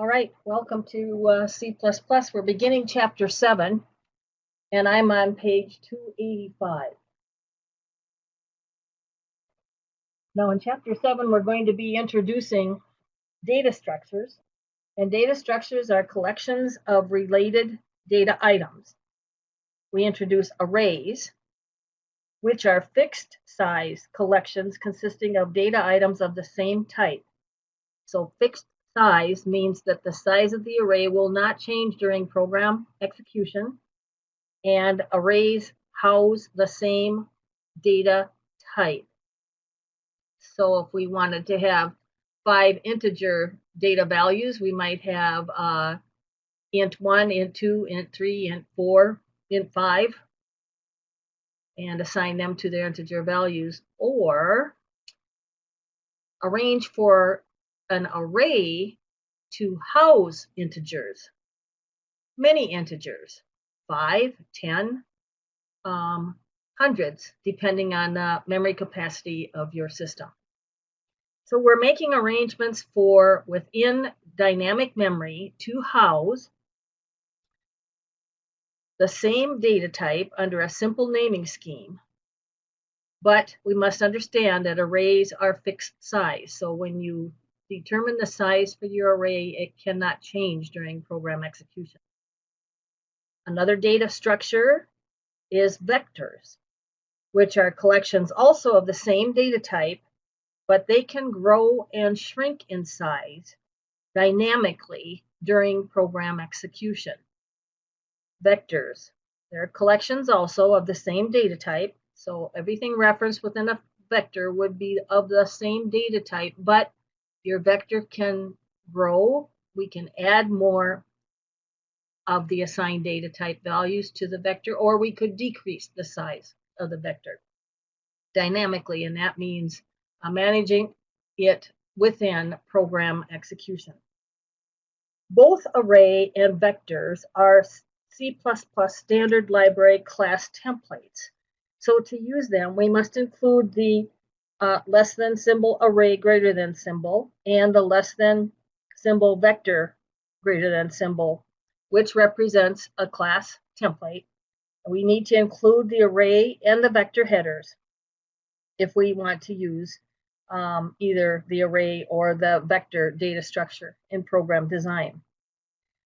All right, welcome to C++. We're beginning chapter 7, and I'm on page 285. Now in chapter 7, we're going to be introducing data structures, and data structures are collections of related data items. We introduce arrays, which are fixed size collections consisting of data items of the same type. So fixed size means that the size of the array will not change during program execution, and arrays house the same data type. So if we wanted to have 5 integer data values, we might have int1, int2, int3, int4, int5, and assign them to their integer values, or arrange for an array to house integers, many integers, 5, 10, hundreds, depending on the memory capacity of your system. So we're making arrangements for within dynamic memory to house the same data type under a simple naming scheme. But we must understand that arrays are fixed size. So when you determine the size for your array, it cannot change during program execution. Another data structure is vectors, which are collections also of the same data type, but they can grow and shrink in size dynamically during program execution. Vectors, they're collections also of the same data type, so everything referenced within a vector would be of the same data type, but your vector can grow. We can add more of the assigned data type values to the vector, or we could decrease the size of the vector dynamically, and that means managing it within program execution. Both array and vectors are C++ standard library class templates. So to use them, we must include the less than symbol array greater than symbol and the less than symbol vector greater than symbol, which represents a class template. We need to include the array and the vector headers if we want to use either the array or the vector data structure in program design.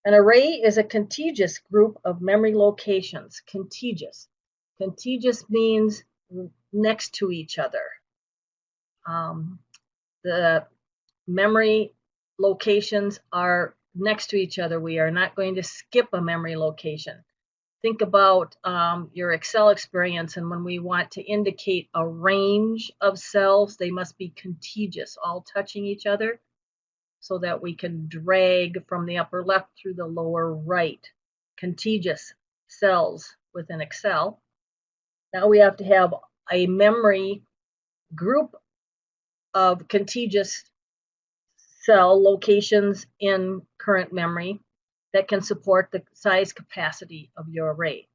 An array is a contiguous group of memory locations. Contiguous. Contiguous means next to each other. The memory locations are next to each other. We are not going to skip a memory location. Think about your Excel experience, and when we want to indicate a range of cells, they must be contiguous, all touching each other, so that we can drag from the upper left through the lower right. Contiguous cells within Excel. Now we have to have a memory group of contiguous cell locations in current memory that can support the size capacity of your array.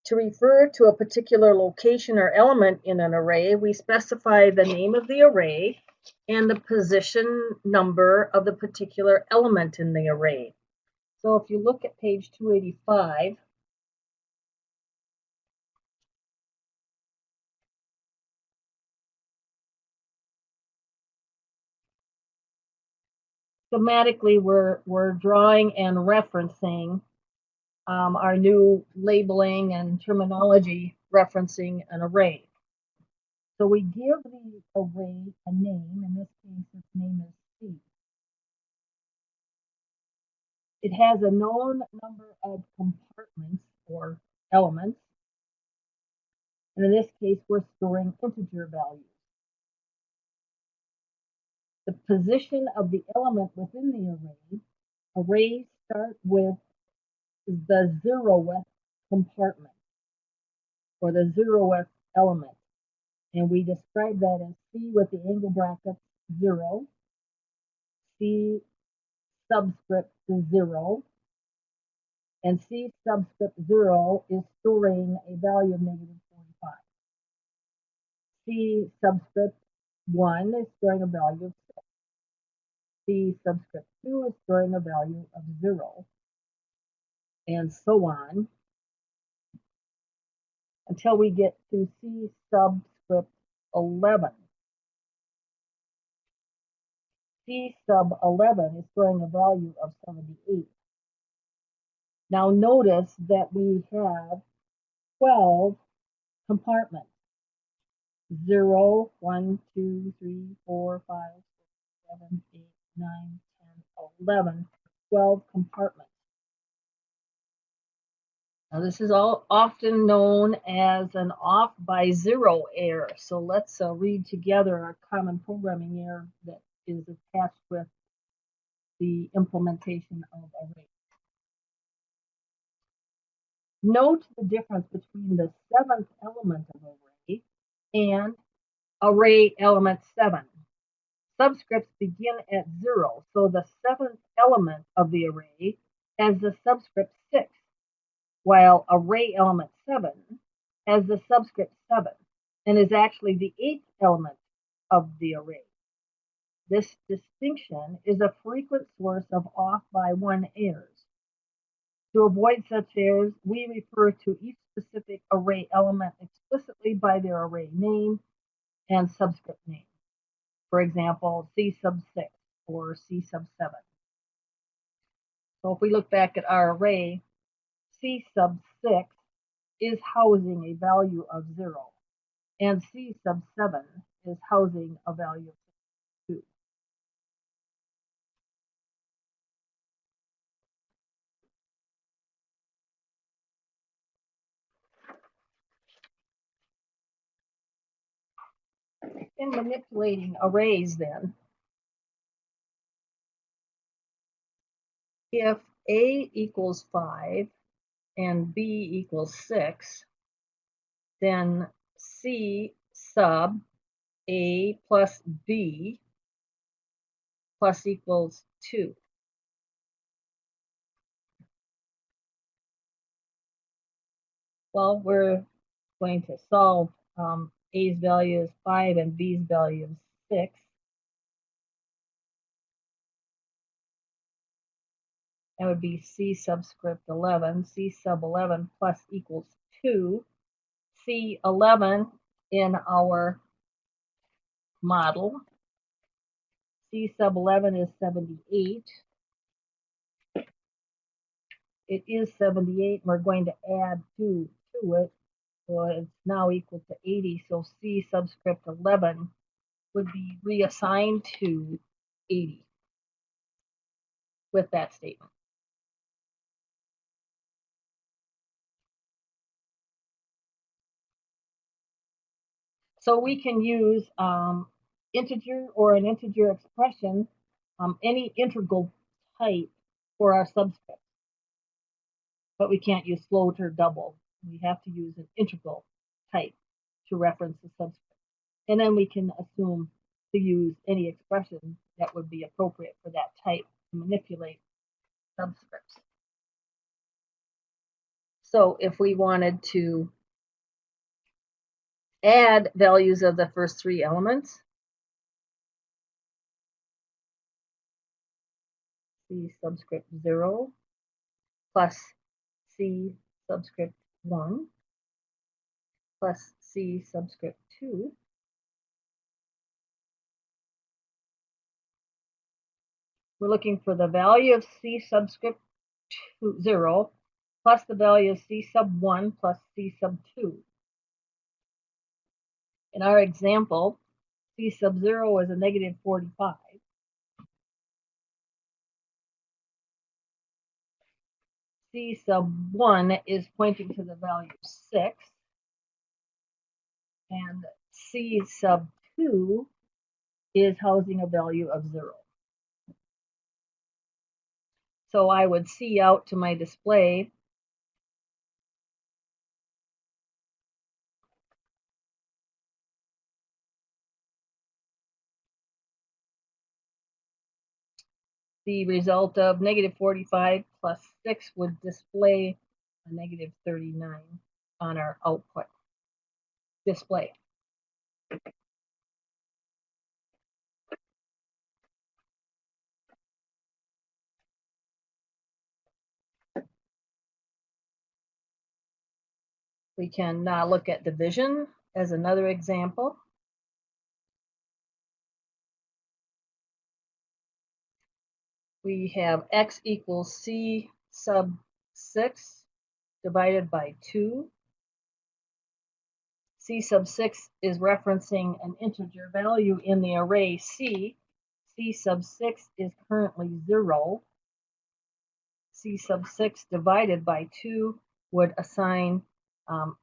To refer to a particular location or element in an array, we specify the name of the array and the position number of the particular element in the array. So if you look at page 285, schematically we're drawing and referencing our new labeling and terminology referencing an array. So we give the array a name. In this case, its name is C. It has a known number of compartments or elements. And in this case, we're storing integer values. The position of the element within the arrays start with the 0th compartment or the 0th element. And we describe that as C with the angle brackets 0, C subscript 0, and C subscript 0 is storing a value of -45. C subscript 1 is storing a value of 6. C subscript 2 is storing a value of 0, and so on, until we get to C subscript 11. C sub 11 is storing a value of 78. Now notice that we have 12 compartments. 0, 1, 2, 3, 4, 5, 6, 7, 8, 9, 10, 11, 12 compartments. Now this is all often known as an off by 0 error. So let's read together our common programming error that is attached with the implementation of arrays. Note the difference between the 7th element of array and array element 7. Subscripts begin at 0, so the 7th element of the array has the subscript 6, while array element 7 has the subscript 7 and is actually the 8th element of the array. This distinction is a frequent source of off by 1 errors. To avoid such errors, we refer to each specific array element explicitly by their array name and subscript name. For example, C sub 6 or C sub 7. So if we look back at our array, C sub 6 is housing a value of 0, and C sub 7 is housing a value of 2. In manipulating arrays then, if A equals 5 and B equals 6, then C sub A plus B plus equals 2. Well, we're going to solve A's value is 5 and B's value is 6. That would be C subscript 11. C sub 11 plus equals 2. C11 in our model. C sub 11 is 78. It is 78. We're going to add 2 to it. So it's now equal to 80. So C subscript 11 would be reassigned to 80 with that statement. So we can use integer or an integer expression, any integral type for our subscript. But we can't use float or double. We have to use an integral type to reference the subscript. And then we can assume to use any expression that would be appropriate for that type to manipulate subscripts. So if we wanted to add values of the first 3 elements, C subscript 0 plus C subscript 1 plus C subscript 2 we're looking for the value of C subscript 0 plus the value of C sub 1 plus C sub 2. In our example, C sub 0 is a negative 45. C sub 1 is pointing to the value 6. And C sub 2 is housing a value of 0. So I would see out to my display the result of negative 45 plus 6 would display a negative 39 on our output display. We can look at division as another example. We have x equals c sub 6 divided by 2. C sub 6 is referencing an integer value in the array C. C sub 6 is currently 0. C sub 6 divided by 2 would assign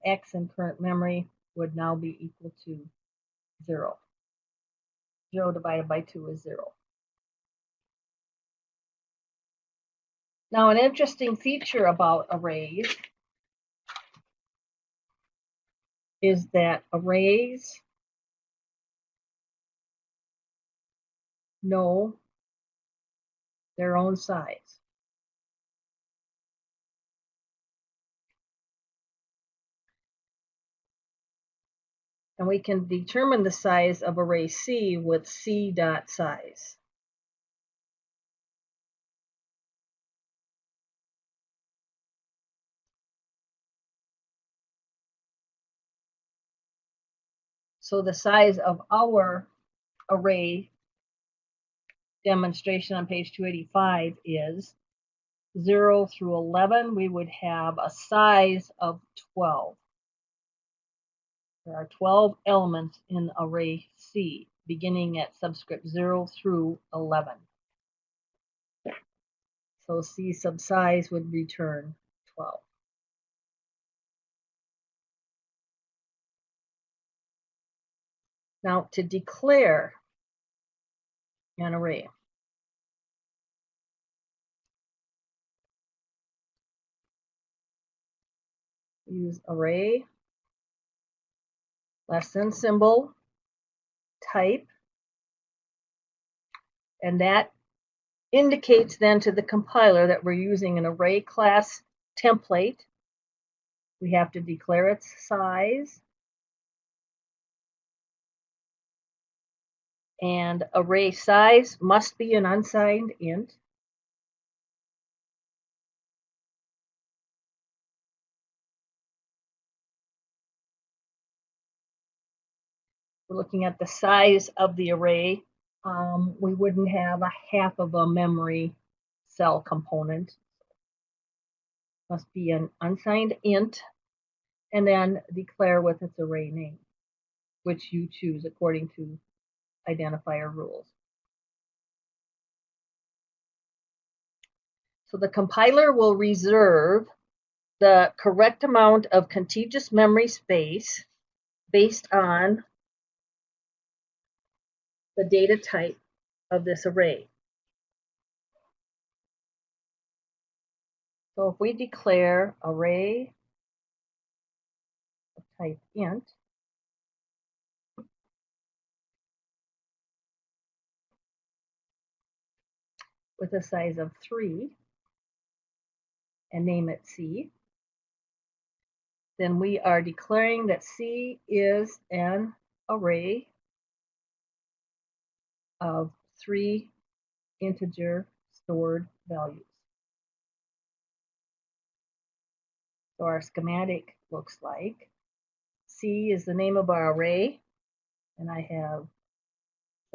x in current memory would now be equal to 0. 0 divided by 2 is 0. Now, an interesting feature about arrays is that arrays know their own size. And we can determine the size of array C with C dot size. So the size of our array demonstration on page 285 is 0 through 11. We would have a size of 12. There are 12 elements in array C, beginning at subscript 0 through 11. So C sub size would return 12. Now, to declare an array, use array, less than symbol, type, and that indicates then to the compiler that we're using an array class template. We have to declare its size. And array size must be an unsigned int. We're looking at the size of the array. We wouldn't have a half of a memory cell component. Must be an unsigned int, and then declare with its array name, which you choose according to identifier rules. So the compiler will reserve the correct amount of contiguous memory space based on the data type of this array. So if we declare array of type int, with a size of 3 and name it C, then we are declaring that C is an array of 3 integer stored values. So our schematic looks like C is the name of our array, and I have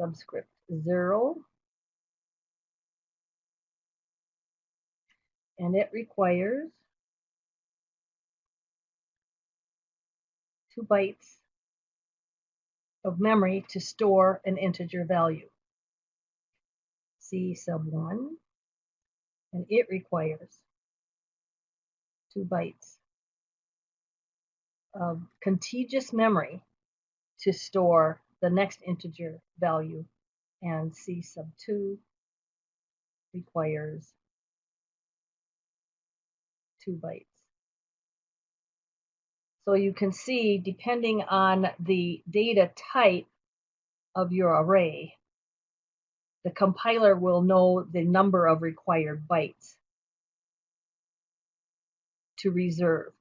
subscript 0, and it requires 2 bytes of memory to store an integer value, C sub 1, and it requires 2 bytes of contiguous memory to store the next integer value, and C sub 2 requires 2 bytes. So you can see, depending on the data type of your array, the compiler will know the number of required bytes to reserve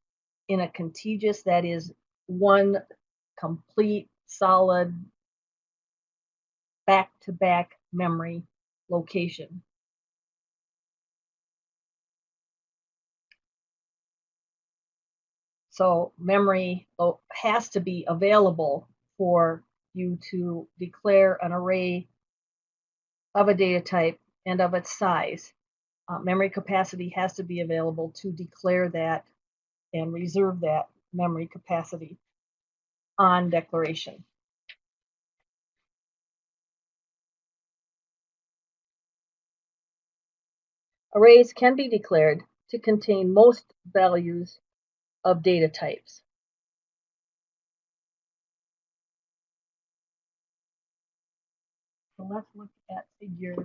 in a contiguous, that is, one complete, solid, back-to-back memory location. So memory has to be available for you to declare an array of a data type and of its size. Memory capacity has to be available to declare that and reserve that memory capacity on declaration. Arrays can be declared to contain most values of data types. So let's look at figure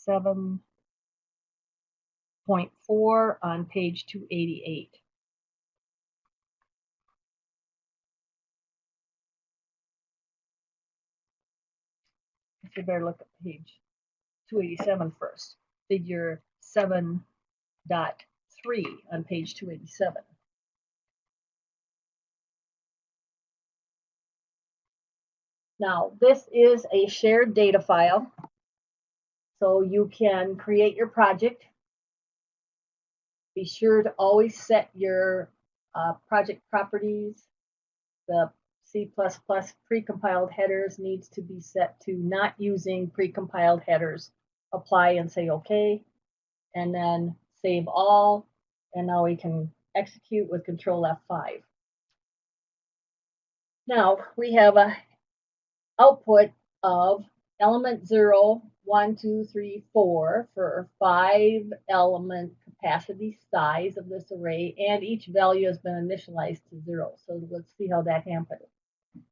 7.4 on page 288. You better look at page 287 first. Figure 7.3 on page 287. Now, this is a shared data file, so you can create your project. Be sure to always set your project properties. The C++ precompiled headers needs to be set to not using precompiled headers. Apply and say OK, and then save all, and now we can execute with Control F5. Now we have a output of element 0, 1, 2, 3, 4 for 5 element capacity size of this array, and each value has been initialized to 0. So let's see how that happened.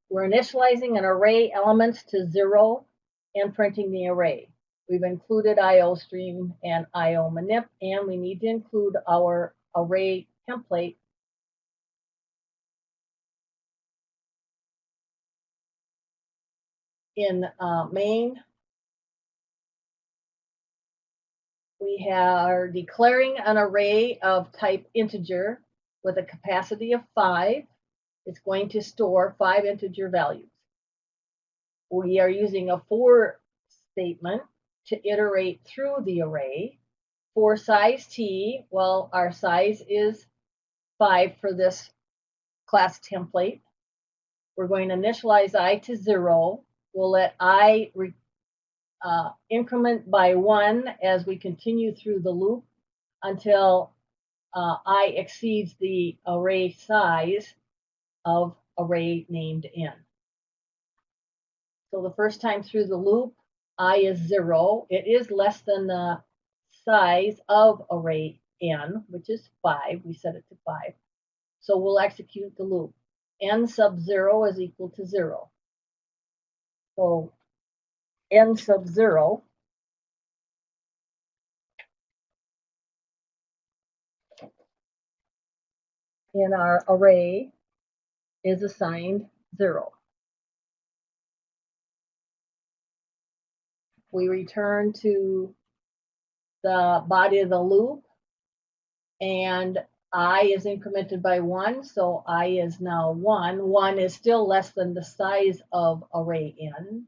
We're initializing an array elements to 0 and printing the array. We've included IO stream and IO manip, and we need to include our array template in main. We are declaring an array of type integer with a capacity of 5. It's going to store 5 integer values. We are using a for statement to iterate through the array. For size t, well, our size is 5 for this class template. We're going to initialize I to 0. We'll let I increment by 1 as we continue through the loop until I exceeds the array size of array named n. So the first time through the loop, I is 0. It is less than the size of array n, which is 5. We set it to 5. So we'll execute the loop. N sub 0 is equal to 0. So n sub 0 in our array is assigned 0. We return to the body of the loop, and I is incremented by 1, so I is now 1. 1 is still less than the size of array n.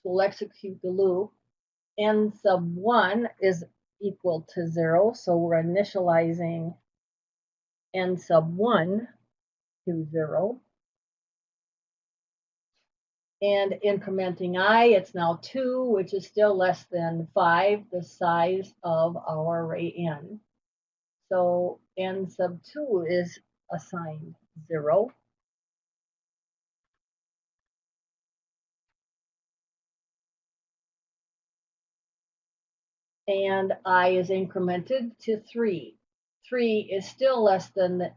So we'll execute the loop. N sub 1 is equal to 0, so we're initializing n sub 1 to 0. And incrementing I, it's now 2, which is still less than 5, the size of our array n. So n sub 2 is assigned 0. And I is incremented to 3. 3 is still less than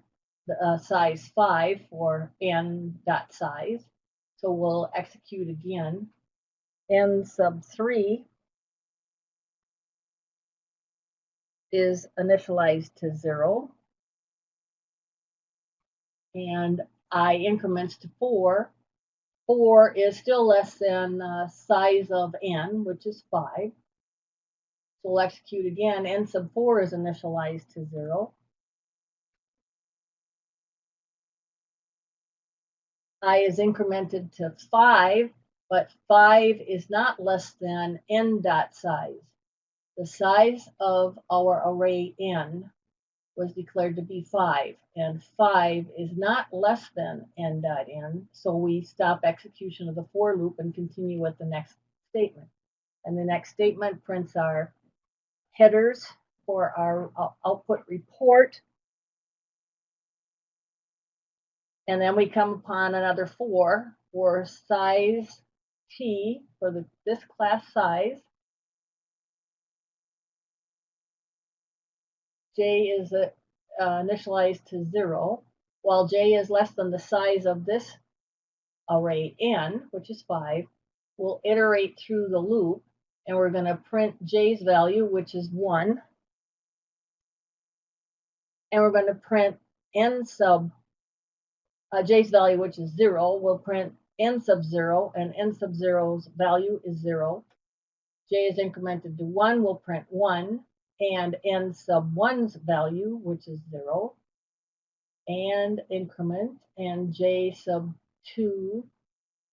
the size 5 for n dot size. So we'll execute again. N sub 3 is initialized to 0. And I increments to 4. 4 is still less than the size of n, which is 5. So we'll execute again. N sub 4 is initialized to 0. I is incremented to 5, but 5 is not less than n dot size. The size of our array n was declared to be 5, and 5 is not less than n dot n, so we stop execution of the for loop and continue with the next statement. And the next statement prints our headers for our output report. And then we come upon another for size t for this class size. J is initialized to 0, while j is less than the size of this array n, which is 5. We'll iterate through the loop, and we're going to print j's value, which is 1. And we're going to print n sub j's value, which is 0. We'll print n sub 0, and n sub 0's value is 0. J is incremented to 1. We'll print 1, and n sub 1's value, which is 0, and increment, and j sub 2,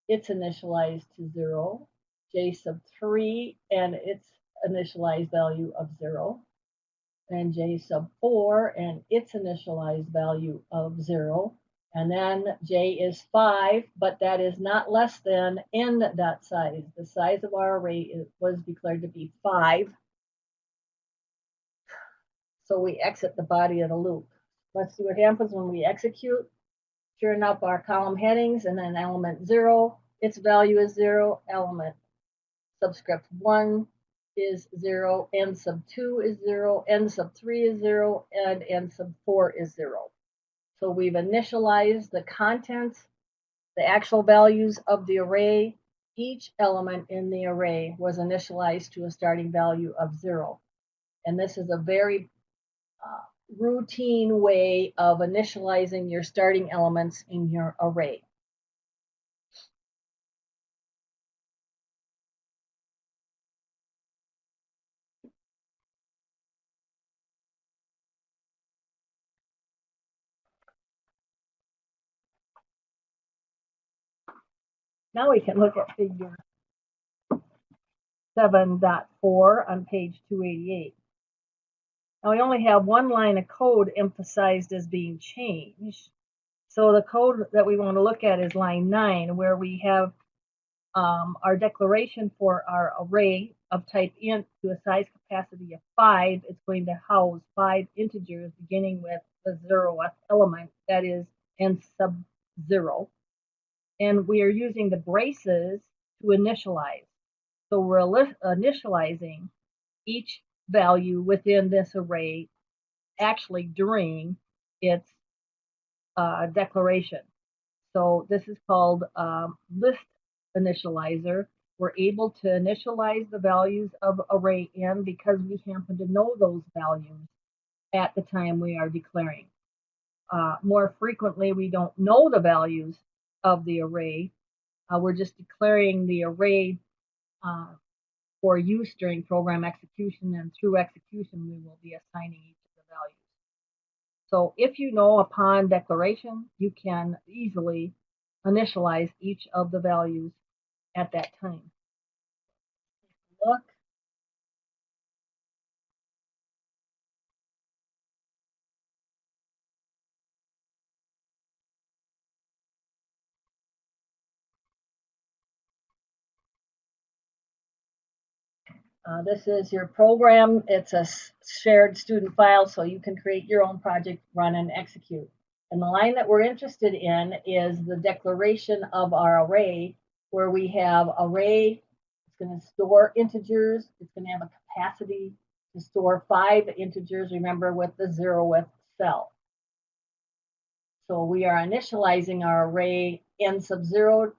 it's initialized to 0, j sub 3, and its initialized value of 0, and j sub 4, and its initialized value of 0, and then j is 5, but that is not less than n dot size. The size of our array was declared to be 5. So we exit the body of the loop. Let's see what happens when we execute. Sure enough, our column headings, and then element 0, its value is 0, element subscript 1 is 0, n sub 2 is 0, n sub 3 is 0, and n sub 4 is 0. So we've initialized the contents, the actual values of the array. Each element in the array was initialized to a starting value of 0. And this is a very routine way of initializing your starting elements in your array. Now we can look at figure 7.4 on page 288. Now we only have one line of code emphasized as being changed. So the code that we want to look at is line 9, where we have our declaration for our array of type int to a size capacity of 5. It's going to house 5 integers beginning with the 0th element, that is n sub 0. And we are using the braces to initialize. So we're initializing each value within this array actually during its declaration. So this is called list initializer. We're able to initialize the values of array n because we happen to know those values at the time we are declaring. More frequently, we don't know the values of the array. We're just declaring the array for use during program execution, and through execution, we will be assigning each of the values. So if you know upon declaration, you can easily initialize each of the values at that time. Look. This is your program. It's a shared student file, so you can create your own project, run, and execute. And the line that we're interested in is the declaration of our array, where we have array. It's going to store integers. It's going to have a capacity to store 5 integers, remember, with the 0th cell. So we are initializing our array n sub 0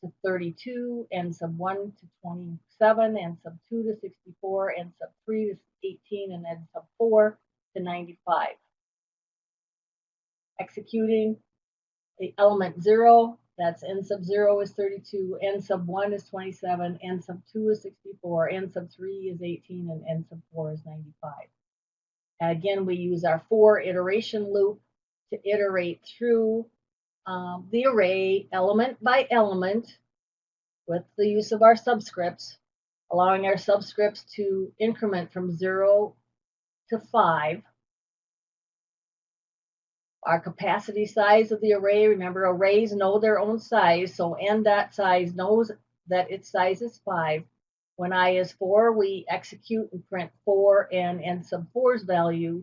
to 32, n sub 1 to 27, n sub 2 to 64, n sub 3 to 18, and n sub 4 to 95. Executing the element 0, that's n sub 0 is 32, n sub 1 is 27, n sub 2 is 64, n sub 3 is 18, and n sub 4 is 95. And again, we use our for iteration loop to iterate through the array element by element with the use of our subscripts, allowing our subscripts to increment from 0 to 5. our capacity size of the array. Remember, arrays know their own size, so n dot size knows that its size is 5. When I is 4, we execute and print 4 and n sub 4's value.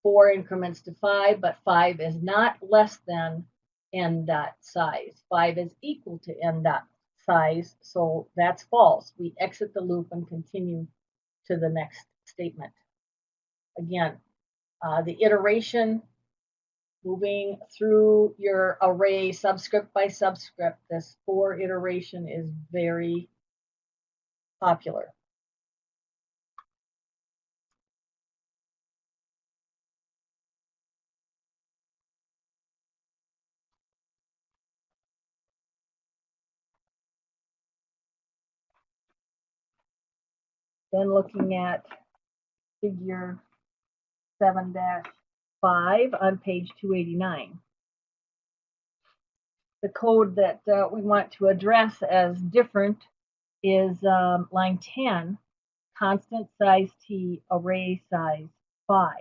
4 increments to 5, but 5 is not less than n dot size. 5 is equal to n dot size, so that's false. We exit the loop and continue to the next statement. Again, the iteration, moving through your array subscript by subscript, this 4 iteration is very popular. Then looking at figure 7-5 on page 289. The code that we want to address as different is line 10, constant size t, array size 5.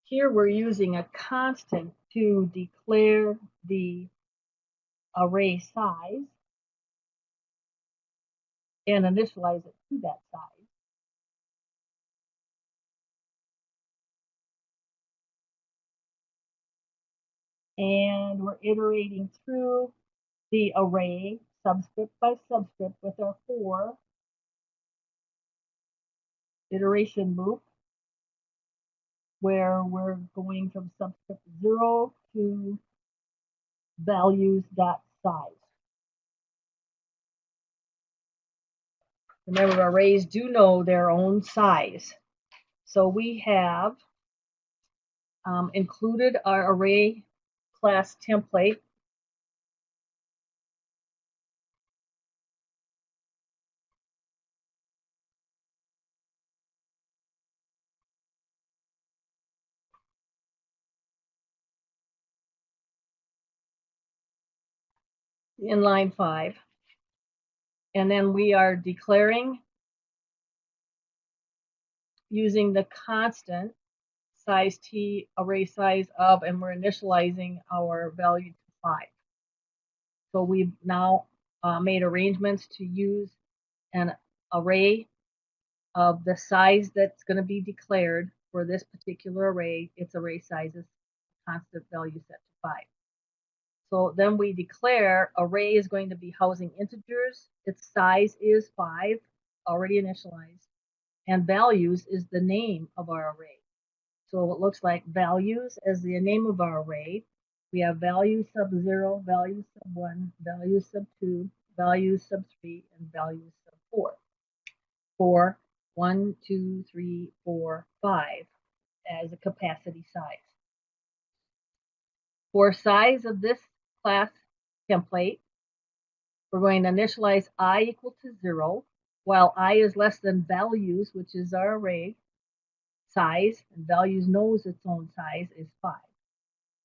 Here we're using a constant to declare the array size and initialize it to that size. And we're iterating through the array subscript by subscript with our 4 iteration loop, where we're going from subscript 0 to values dot size. Remember, arrays do know their own size. So we have included our array class template. In line 5. And then we are declaring using the constant size t, array size of, and we're initializing our value to 5. So we've now made arrangements to use an array of the size that's going to be declared for this particular array. Its array size is constant value set to 5. So then we declare array is going to be housing integers. Its size is 5, already initialized. And values is the name of our array. So it looks like values as the name of our array. We have value sub 0, value sub 1, value sub 2, value sub 3, and value sub 4. For 1, 2, 3, 4, 5 as a capacity size. For size of this class template, we're going to initialize I equal to 0, while I is less than values, which is our array size, and values knows its own size is 5.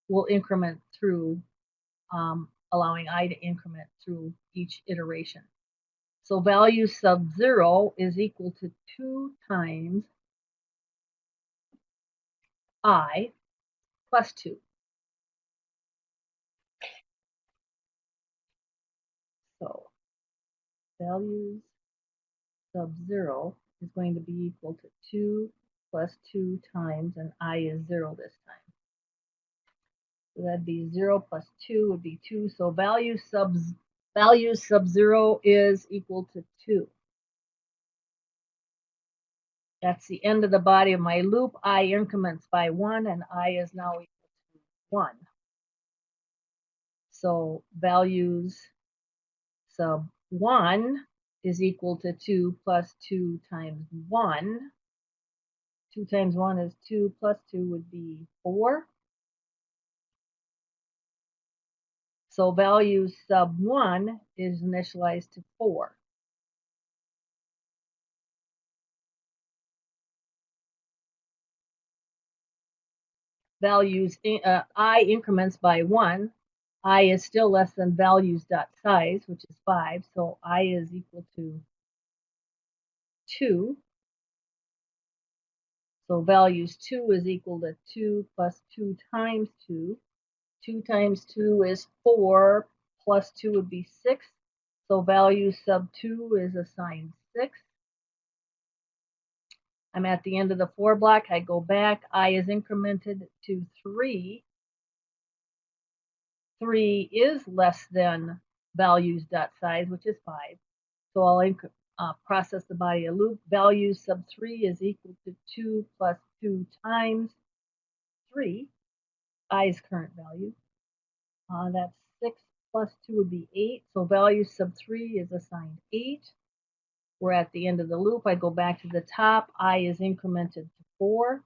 We'll increment through, allowing I to increment through each iteration. So value sub 0 is equal to 2 times I plus 2. So values sub 0 is going to be equal to 2 plus 2 times, and I is 0 this time. So that'd be 0 plus 2 would be 2. So value sub 0 is equal to 2. That's the end of the body of my loop. I increments by 1, and I is now equal to 1. So values sub 1 is equal to 2 plus 2 times 1. 2 times 1 is 2, plus 2 would be 4. So value sub 1 is initialized to 4. Values, I increments by 1. I is still less than values dot size, which is 5. So I is equal to 2. So values 2 is equal to 2 plus 2 times 2. 2 times 2 is 4, plus 2 would be 6. So value sub 2 is assigned 6. I'm at the end of the for block. I go back. I is incremented to 3. 3 is less than values.size, which is 5. So I'll process the body of loop. Value sub 3 is equal to 2 plus 2 times 3. I's current value. That's 6 plus 2 would be 8. So value sub 3 is assigned 8. We're at the end of the loop. I go back to the top. I is incremented to 4.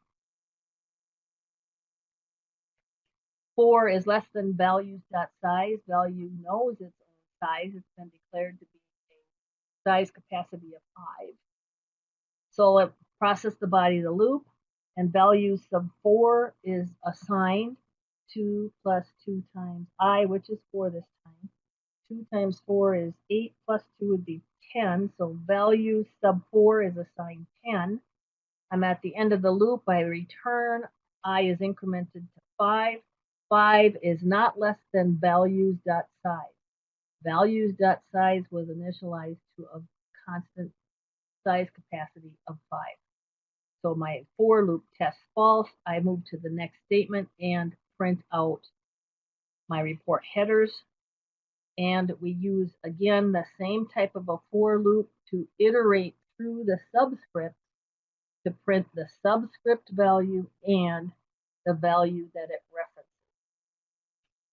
4 is less than values.size. Value knows its own size. It's been declared to be a size capacity of 5. So it process the body of the loop, and value sub 4 is assigned 2 plus 2 times I, which is 4 this time. 2 times 4 is 8, plus 2 would be 10. So value sub 4 is assigned 10. I'm at the end of the loop. I return. I is incremented to 5. 5 is not less than values.size. Values.size was initialized to a constant size capacity of 5. So my for loop tests false. I move to the next statement and print out my report headers. And we use, again, the same type of a for loop to iterate through the subscript to print the subscript value and the value that it references.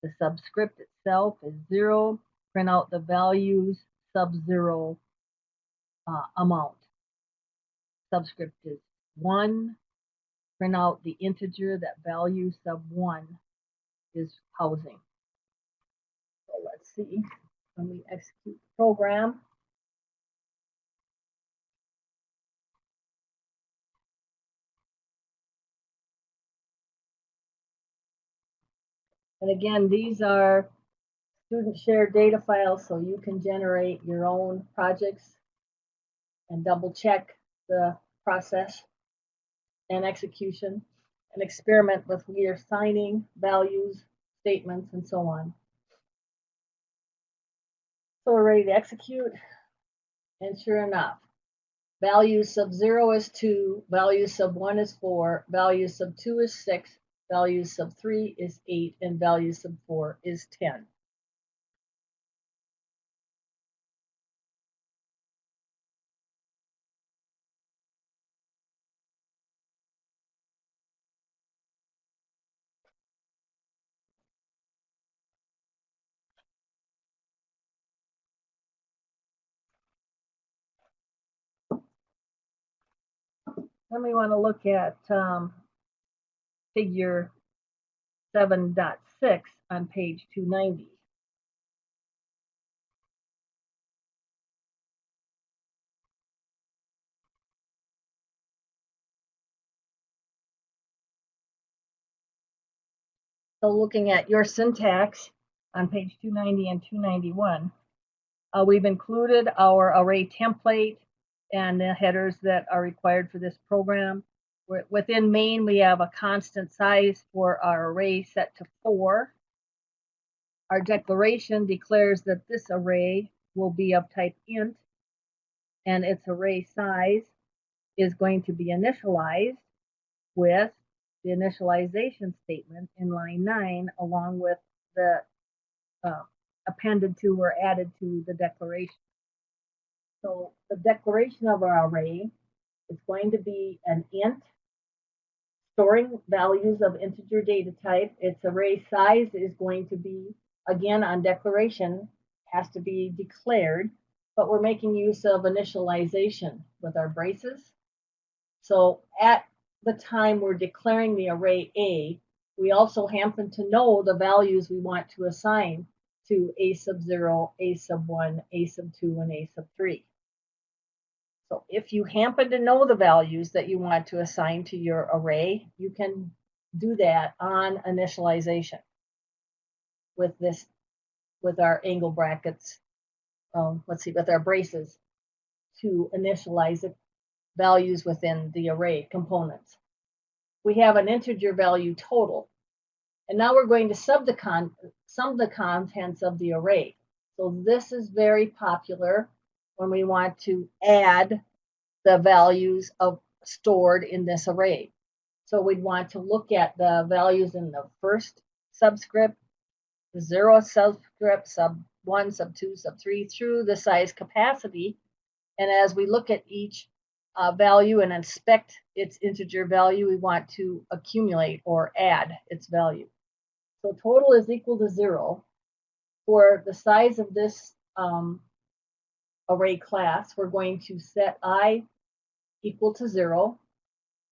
The subscript itself is 0. Print out the values sub-0 amount. Subscript is 1. Print out the integer that value sub 1 is housing. So let's see when we execute the program. And again, these are student shared data files, so you can generate your own projects and double check the process and execution and experiment with your signing, values, statements, and so on. So we're ready to execute, and sure enough, value sub 0 is 2, value sub 1 is 4, value sub 2 is 6, value sub 3 is 8, and value sub 4 is 10. Then we want to look at figure 7.6 on page 290. So looking at your syntax on page 290 and 291, we've included our array template and the headers that are required for this program. Within main, we have a constant size for our array set to 4. Our declaration declares that this array will be of type int, and its array size is going to be initialized with the initialization statement in line 9, along with the appended to or added to the declaration. So the declaration of our array is going to be an int storing values of integer data type. Its array size is going to be, again, on declaration, has to be declared, but we're making use of initialization with our braces. So at the time we're declaring the array A, we also happen to know the values we want to assign to A sub 0, A sub 1, A sub 2, and A sub 3. So if you happen to know the values that you want to assign to your array, you can do that on initialization with our angle brackets, with our braces to initialize it values within the array components. We have an integer value total. And now we're going to sum the contents of the array. So this is very popular when we want to add the values stored in this array. So we'd want to look at the values in the first subscript, the 0 subscript, sub 1, sub 2, sub 3, through the size capacity. And as we look at each value and inspect its integer value, we want to accumulate or add its value. So total is equal to 0. For the size of this array class, we're going to set I equal to 0.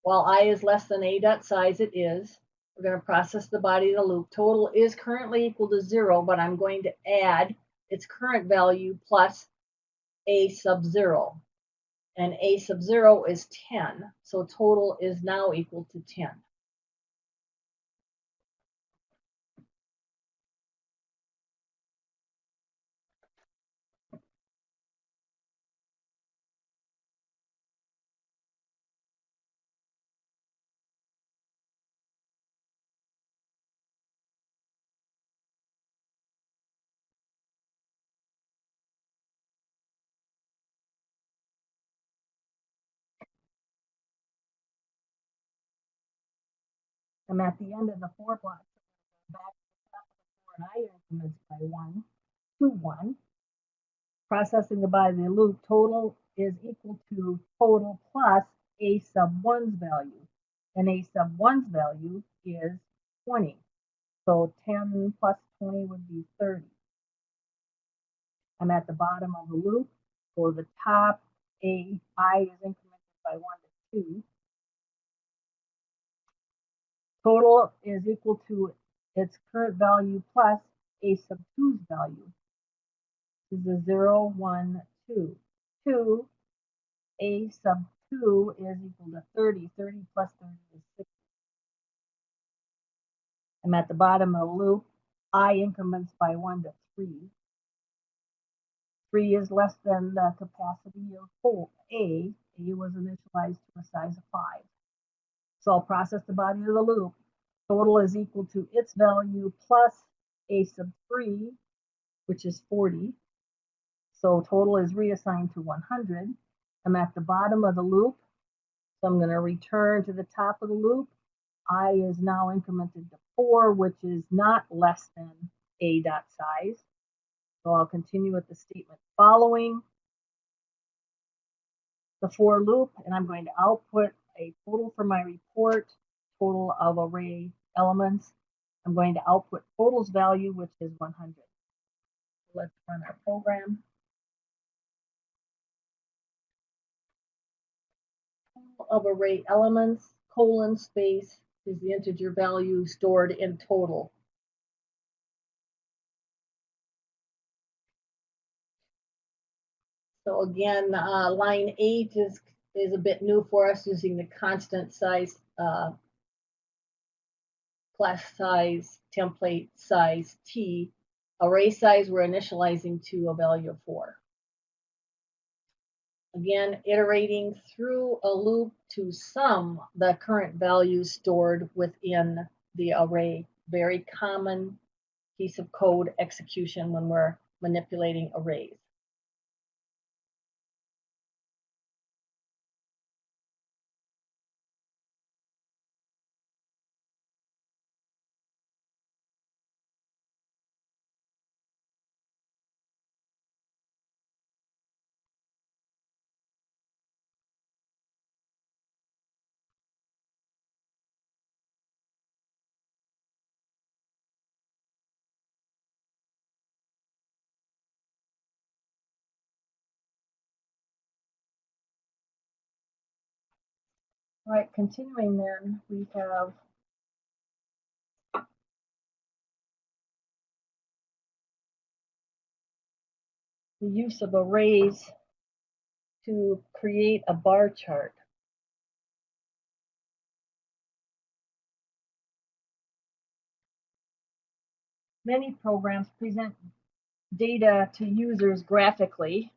While I is less than a dot size, it is. We're going to process the body of the loop. Total is currently equal to 0, but I'm going to add its current value plus a sub 0. And a sub 0 is 10. So total is now equal to 10. I'm at the end of the 4 block. Back to the top of the 4 and I increments by 1 to 1. Processing the body of the loop, total is equal to total plus a sub 1's value. And a sub 1's value is 20. So 10 plus 20 would be 30. I'm at the bottom of the loop. For the top, I is incremented by 1 to 2. Total is equal to its current value plus a sub 2's value. This is a 0, 1, 2. 2, a sub 2 is equal to 30. 30 plus 30 is 60. I'm at the bottom of the loop. I increments by 1 to 3. 3 is less than the capacity of A. A was initialized to a size of 5. So I'll process the body of the loop. Total is equal to its value plus a sub 3, which is 40. So total is reassigned to 100. I'm at the bottom of the loop. So I'm going to return to the top of the loop. I is now incremented to 4, which is not less than a dot size. So I'll continue with the statement following the for loop, and I'm going to output a total for my report, total of array elements. I'm going to output total's value, which is 100. Let's run our program. Total of array elements, colon space, is the integer value stored in total. So again, line 8 is a bit new for us, using the constant size, class size, template size T. Array size we're initializing to a value of 4. Again, iterating through a loop to sum the current values stored within the array. Very common piece of code execution when we're manipulating arrays. All right, continuing then, we have the use of arrays to create a bar chart. Many programs present data to users graphically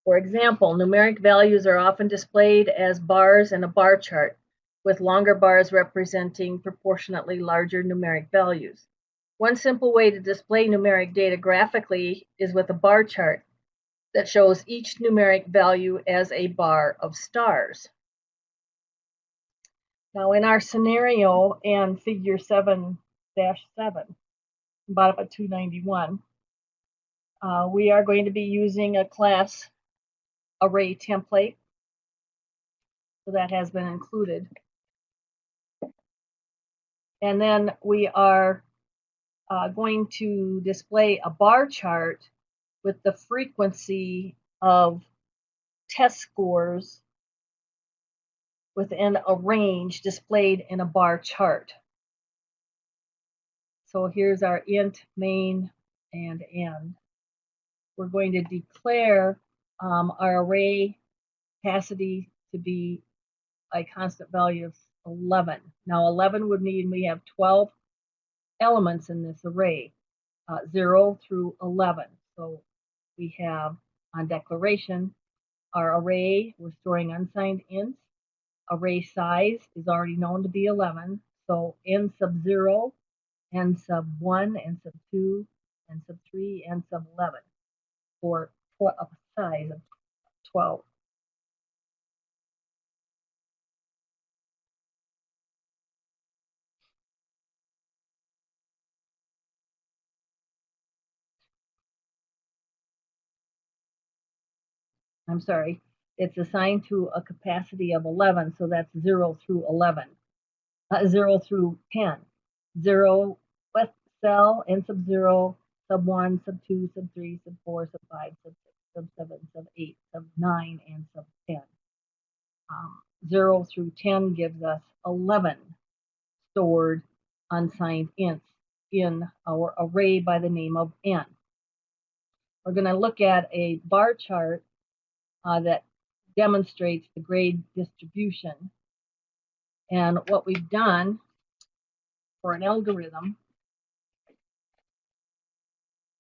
For example, numeric values are often displayed as bars in a bar chart, with longer bars representing proportionately larger numeric values. One simple way to display numeric data graphically is with a bar chart that shows each numeric value as a bar of stars. Now in our scenario and figure 7-7, bottom of 291, we are going to be using a class array template. So that has been included. And then we are going to display a bar chart with the frequency of test scores within a range displayed in a bar chart. So here's our int, main, and end. We're going to declare our array capacity to be a constant value of 11. Now 11 would mean we have 12 elements in this array, 0 through 11. So we have on declaration our array, we're storing unsigned ints. Array size is already known to be 11. So n sub 0, n sub 1, n sub 2, n sub 3, n sub 11 for a size of 12. I'm sorry, it's assigned to a capacity of 11, so that's 0 through 11. 0 through 10. 0 with cell, n sub 0, sub 1, sub 2, sub 3, sub 4, sub 5, sub 6, sub 7, sub 8, sub 9, and sub 10. 0 through 10 gives us 11 stored unsigned ints in our array by the name of n. We're going to look at a bar chart that demonstrates the grade distribution. And what we've done for an algorithm,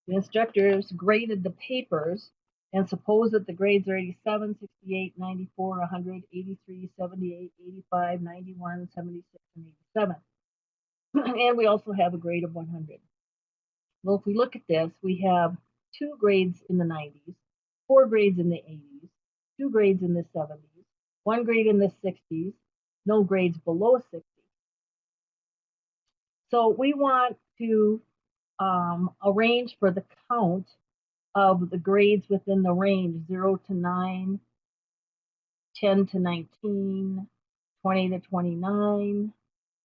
the instructors graded the papers and suppose that the grades are 87, 68, 94, 100, 83, 78, 85, 91, 76, and 87. And we also have a grade of 100. Well, if we look at this, we have 2 grades in the 90s, 4 grades in the 80s, 2 grades in the 70s, 1 grade in the 60s, no grades below 60. So we want to arrange for the count of the grades within the range 0 to 9, 10 to 19, 20 to 29,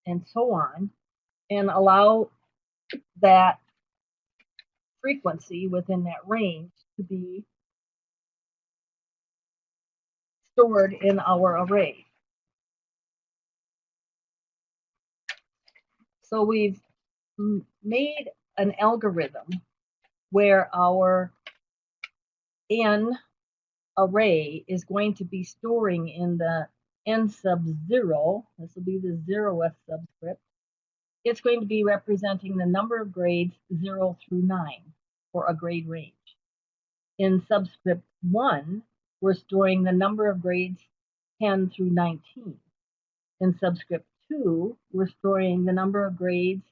and so on, and allow that frequency within that range to be stored in our array. So we've made an algorithm where our n array is going to be storing in the n sub 0, this will be the 0th subscript, it's going to be representing the number of grades 0 through 9 for a grade range. In subscript 1, we're storing the number of grades 10 through 19. In subscript 2, we're storing the number of grades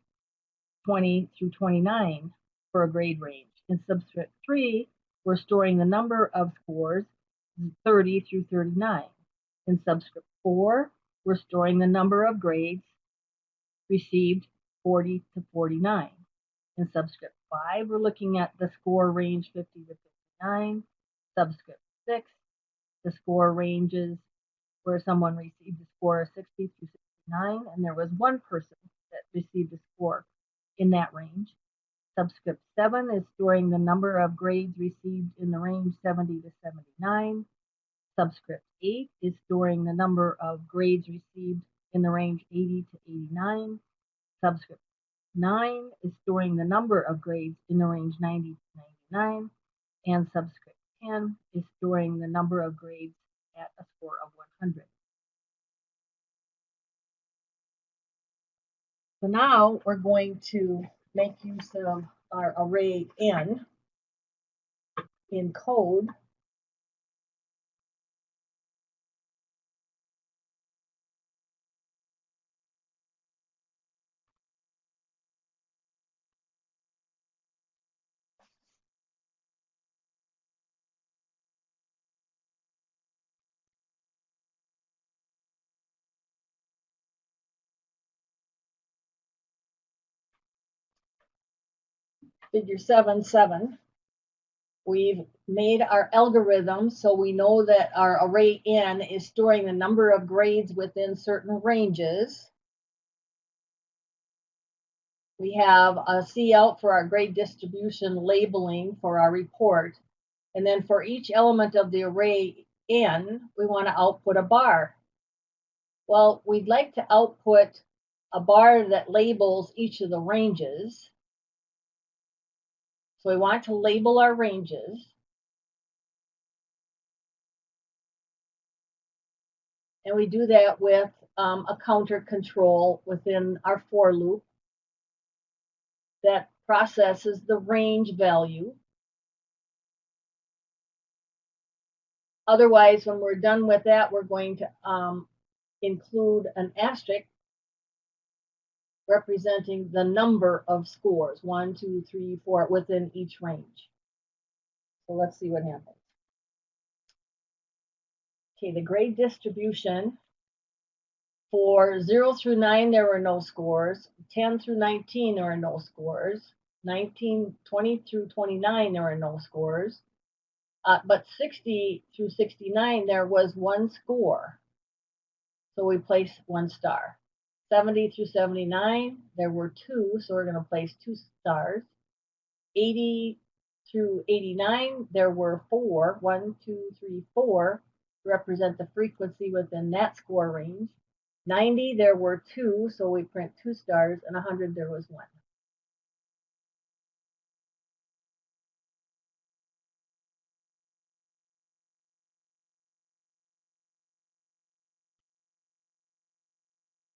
20 through 29 for a grade range. In subscript 3, we're storing the number of scores 30 through 39. In subscript 4, we're storing the number of grades received 40 to 49. In subscript 5, we're looking at the score range 50 to 59. Subscript 6, the score ranges where someone received a score of 60 to 69, and there was one person that received a score in that range. Subscript 7 is storing the number of grades received in the range 70 to 79. Subscript 8 is storing the number of grades received in the range 80 to 89. Subscript 9 is storing the number of grades in the range 90 to 99. And subscript 10 is storing the number of grades at a score of 100. So now we're going to make use of our array n in code figure 7.7. We've made our algorithm so we know that our array n is storing the number of grades within certain ranges. We have a cout for our grade distribution labeling for our report. And then for each element of the array n, we want to output a bar. Well, we'd like to output a bar that labels each of the ranges. So we want to label our ranges. And we do that with a counter control within our for loop that processes the range value. Otherwise, when we're done with that, we're going to include an asterisk representing the number of scores, 1, 2, 3, 4, within each range. So let's see what happens. Okay, the grade distribution. For 0 through 9, there were no scores. 10 through 19, there were no scores. 20 through 29, there were no scores. But 60 through 69, there was one score. So we place 1 star. 70 through 79, there were 2, so we're going to place 2 stars. 80 through 89, there were 4. 1, 2, 3, 4 represent the frequency within that score range. 90, there were 2, so we print 2 stars, and 100, there was 1.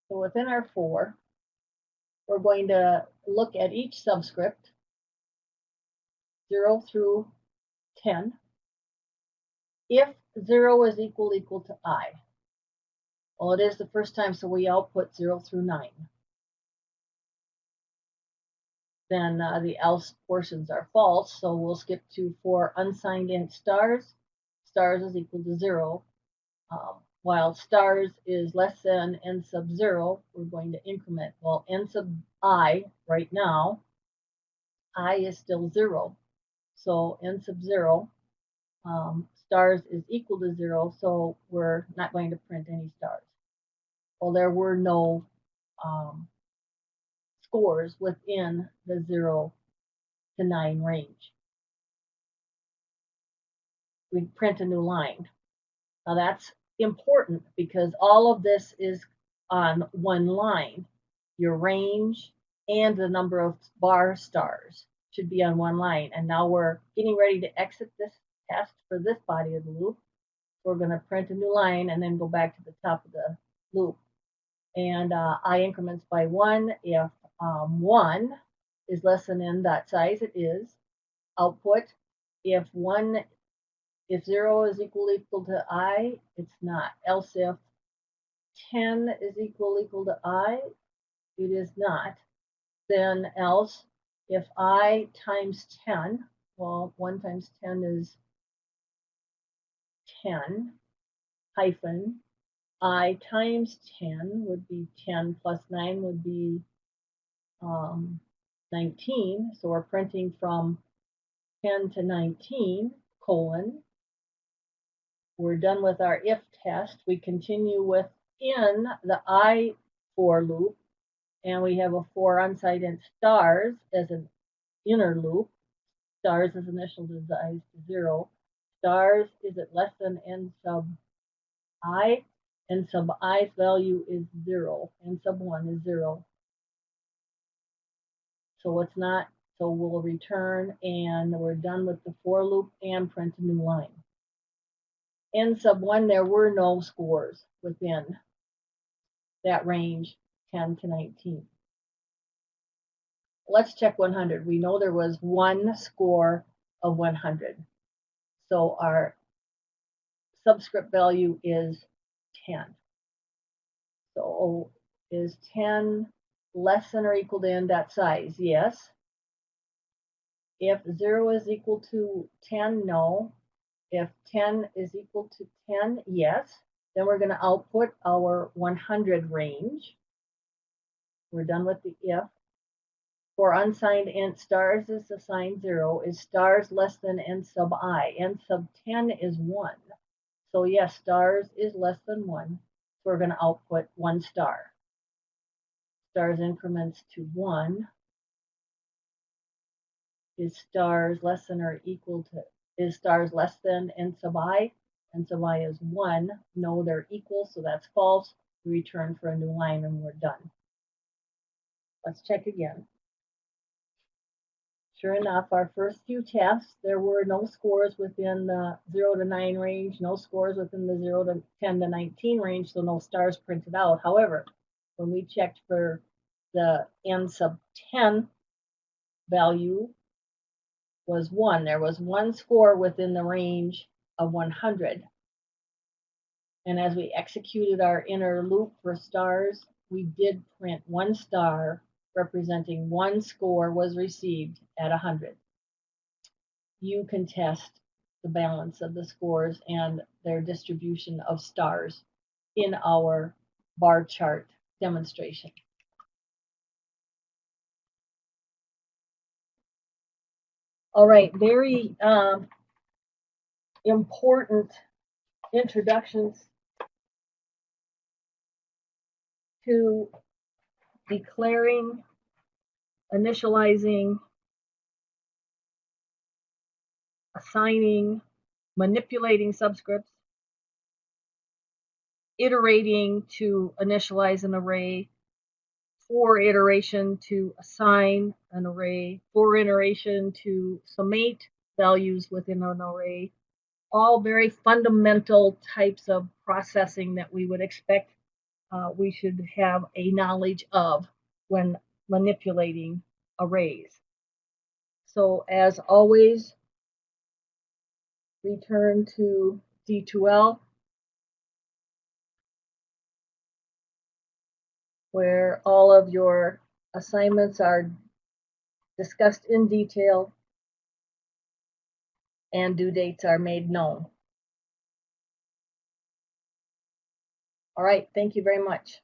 So within our for, we're going to look at each subscript, 0 through 10, if 0 is equal to I. Well, it is the first time, so we output 0 through 9. Then the else portions are false, so we'll skip to for unsigned int stars. Stars is equal to 0. While stars is less than n sub 0, we're going to increment. Well, n sub I right now, I is still 0. So n sub 0, stars is equal to 0, so we're not going to print any stars. Well, there were no scores within the 0 to 9 range. We print a new line. Now that's important because all of this is on one line. Your range and the number of bar stars should be on one line. And now we're getting ready to exit this test for this body of the loop. We're going to print a new line and then go back to the top of the loop. And I increments by 1. If 1 is less than n dot size, it is. Output, if 0 is equal to I, it's not. Else if 10 is equal to I, it is not. Then else if I times 10, well, 1 times 10 is 10, hyphen, I times 10 would be 10 plus 9 would be 19. So we're printing from 10 to 19, colon. We're done with our if test. We continue within the I for loop, and we have a for unsigned int stars as an inner loop. Stars is initialized to 0. Stars is it less than n sub I, n sub i's value is 0. N sub 1 is 0. So it's not, so we'll return, and we're done with the for loop and print a new line. N sub 1, there were no scores within that range 10 to 19. Let's check 100. We know there was one score of 100. So our subscript value is 10. So is 10 less than or equal to n dot size? Yes. If 0 is equal to 10, no. If 10 is equal to 10, yes. Then we're going to output our 100 range. We're done with the if. For unsigned int, stars is assigned 0. Is stars less than n sub I? N sub 10 is 1. So yes, stars is less than 1. So we're going to output 1 star. Stars increments to 1. Is stars less than or equal to, is stars less than n sub I? N sub I is 1. No, they're equal, so that's false. We return for a new line and we're done. Let's check again. Sure enough, our first few tests, there were no scores within the 0 to 9 range, no scores within the 0 to 10 to 19 range, so no stars printed out. However, when we checked for the n sub 10 value was 1. There was 1 score within the range of 100. And as we executed our inner loop for stars, we did print 1 star representing 1 score was received at 100. You can test the balance of the scores and their distribution of stars in our bar chart demonstration. All right, very important introductions to declaring, initializing, assigning, manipulating subscripts, iterating to initialize an array, for iteration to assign an array, for iteration to summate values within an array, all very fundamental types of processing that we would expect we should have a knowledge of when manipulating arrays. So as always, return to D2L, where all of your assignments are discussed in detail and due dates are made known. All right, thank you very much.